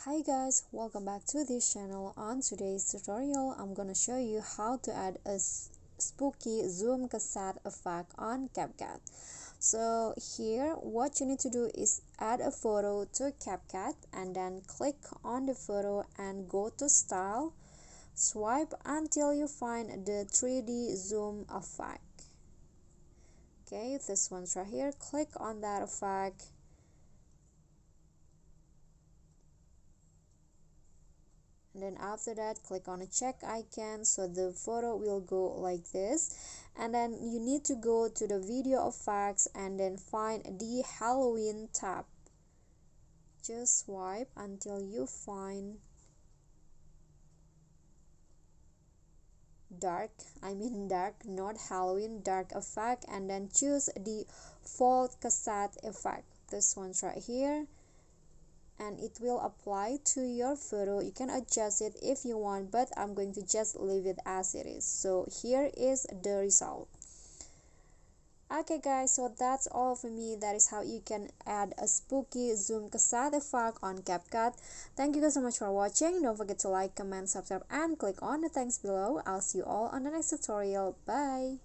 Hi guys, welcome back to this channel. On today's tutorial, I'm gonna show you how to add a spooky zoom cassette effect on CapCut. So here, what you need to do is add a photo to CapCut and then click on the photo and go to Style. Swipe until you find the 3D zoom effect. Okay, this one's right here. Click on that effect. And then after that, click on a check icon so the photo will go like this. And then you need to go to the video effects and then find the Halloween tab. Just swipe until you find dark, not Halloween, dark effect, and then choose the fold cassette effect. This one's right here, and it will apply to your photo. You can adjust it if you want, but I'm going to just leave it as it is. So here is the result. Okay guys, so that's all for me. That is how you can add a spooky zoom cassette effect on CapCut. Thank you guys so much for watching. Don't forget to like, comment, subscribe, and click on the thanks below. I'll see you all on the next tutorial. Bye.